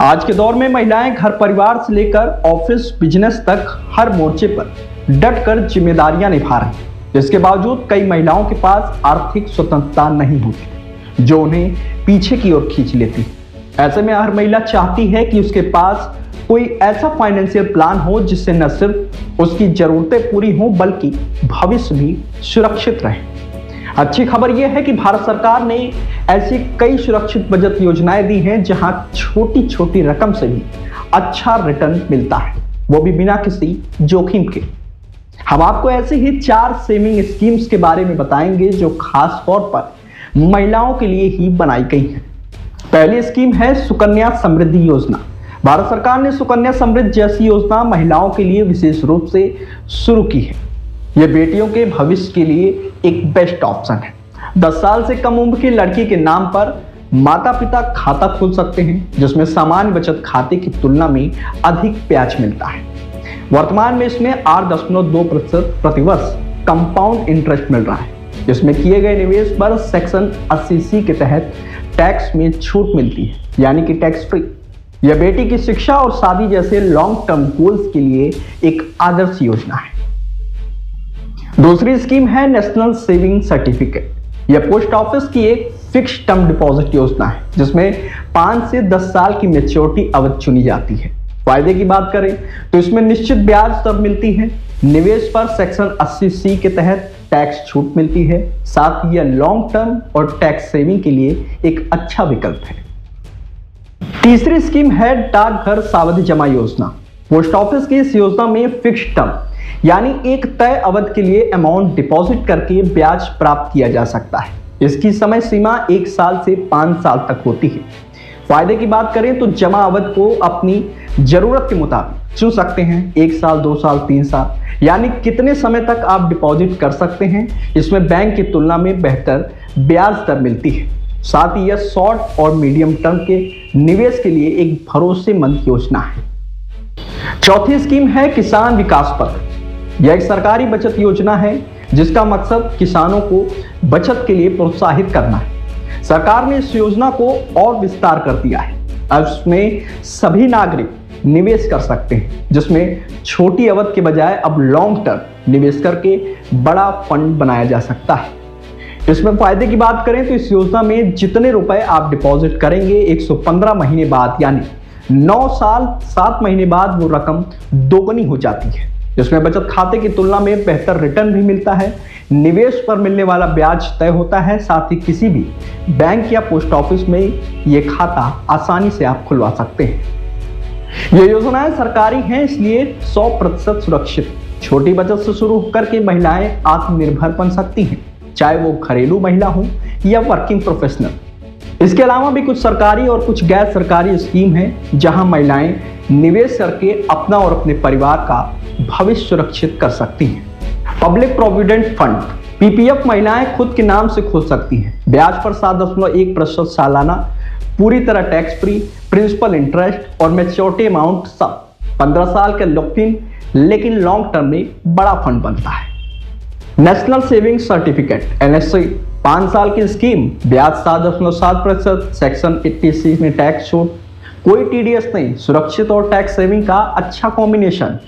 आज के दौर में महिलाएं घर परिवार से लेकर ऑफिस बिजनेस तक हर मोर्चे पर डट कर जिम्मेदारियां निभा रही हैं। इसके बावजूद कई महिलाओं के पास आर्थिक स्वतंत्रता नहीं होती जो उन्हें पीछे की ओर खींच लेती है। ऐसे में हर महिला चाहती है कि उसके पास कोई ऐसा फाइनेंशियल प्लान हो जिससे न सिर्फ उसकी जरूरतें पूरी हों बल्कि भविष्य भी सुरक्षित रहे। अच्छी खबर यह है कि भारत सरकार ने ऐसी कई सुरक्षित बचत योजनाएं दी हैं जहां छोटी छोटी रकम से भी अच्छा रिटर्न मिलता है, वो भी बिना किसी जोखिम के। हम आपको ऐसे ही 4 सेविंग स्कीम्स के बारे में बताएंगे जो खास तौर पर महिलाओं के लिए ही बनाई गई हैं। पहली स्कीम है सुकन्या समृद्धि योजना। भारत सरकार ने सुकन्या समृद्धि जैसी योजना महिलाओं के लिए विशेष रूप से शुरू की है। यह बेटियों के भविष्य के लिए एक बेस्ट ऑप्शन है। 10 साल से कम उम्र की लड़की के नाम पर माता पिता खाता खोल सकते हैं जिसमें सामान्य बचत खाते की तुलना में अधिक ब्याज मिलता है। वर्तमान में इसमें 8.2% प्रतिवर्ष कंपाउंड इंटरेस्ट मिल रहा है। इसमें किए गए निवेश पर सेक्शन 80C के तहत टैक्स में छूट मिलती है, यानी कि टैक्स फ्री। यह बेटी की शिक्षा और शादी जैसे लॉन्ग टर्म गोल्स के लिए एक आदर्श योजना है। दूसरी स्कीम है नेशनल सेविंग सर्टिफिकेट। यह पोस्ट ऑफिस की एक फिक्स टर्म डिपॉजिट योजना है जिसमें 5 से 10 साल की मैच्योरिटी अवधि चुनी जाती है। फायदे की बात करें तो इसमें निश्चित ब्याज दर मिलती है, निवेश पर सेक्शन 80C के तहत टैक्स छूट मिलती है, साथ ही यह लॉन्ग टर्म और टैक्स सेविंग के लिए एक अच्छा विकल्प है। तीसरी स्कीम है डाकघर सावधि जमा योजना। पोस्ट ऑफिस की इस योजना में फिक्स टर्म यानी एक तय अवधि के लिए अमाउंट डिपॉजिट करके ब्याज प्राप्त किया जा सकता है। इसकी समय सीमा 1 साल से 5 साल तक होती है। फायदे की बात करें तो जमा अवधि को अपनी जरूरत के मुताबिक चुन सकते हैं, 1 साल, 2 साल, 3 साल, यानी कितने समय तक आप डिपॉजिट कर सकते हैं। इसमें बैंक की तुलना में बेहतर ब्याज दर मिलती है। साथ ही यह शॉर्ट और मीडियम टर्म के निवेश के लिए एक भरोसेमंद योजना है। चौथी स्कीम है किसान विकास पत्र। यह एक सरकारी बचत योजना है जिसका मकसद किसानों को बचत के लिए प्रोत्साहित करना है। सरकार ने इस योजना को और विस्तार कर दिया है। अब इसमें सभी नागरिक निवेश कर सकते हैं जिसमें छोटी अवधि के बजाय अब लॉन्ग टर्म निवेश करके बड़ा फंड बनाया जा सकता है। इसमें फायदे की बात करें तो इस योजना में जितने रुपए आप डिपॉजिट करेंगे 115 महीने बाद यानी 9 साल 7 महीने बाद वो रकम दोगुनी हो जाती है। जिसमें बचत खाते की तुलना में बेहतर रिटर्न भी मिलता है, निवेश पर मिलने वाला ब्याज तय होता है, साथ ही किसी भी बैंक या पोस्ट ऑफिस में ये खाता आसानी से आप खुलवा सकते हैं। ये योजनाएं सरकारी हैं इसलिए 100% सुरक्षित। छोटी बचत से शुरू होकर के महिलाएं आत्मनिर्भर बन सकती हैं, चाहे वो घरेलू महिला हो या वर्किंग प्रोफेशनल। इसके अलावा भी कुछ सरकारी और कुछ गैर सरकारी स्कीम हैं जहां महिलाएं निवेश करके अपना और अपने परिवार का भविष्य सुरक्षित कर सकती हैं। पब्लिक प्रोविडेंट फंड PPF महिलाएं खुद के नाम से खोल सकती हैं। ब्याज पर 7.1% सालाना, पूरी तरह टैक्स फ्री, प्रिंसिपल इंटरेस्ट और मैच्योरिटी अमाउंट सब 15 साल के लॉक इन, लेकिन लॉन्ग टर्म में बड़ा फंड बनता है। नेशनल सेविंग सर्टिफिकेट NSC 5 साल की स्कीम, ब्याज 7.7%, सेक्शन 80C में टैक्स छूट, कोई TDS नहीं, सुरक्षित और टैक्स सेविंग का अच्छा कॉम्बिनेशन।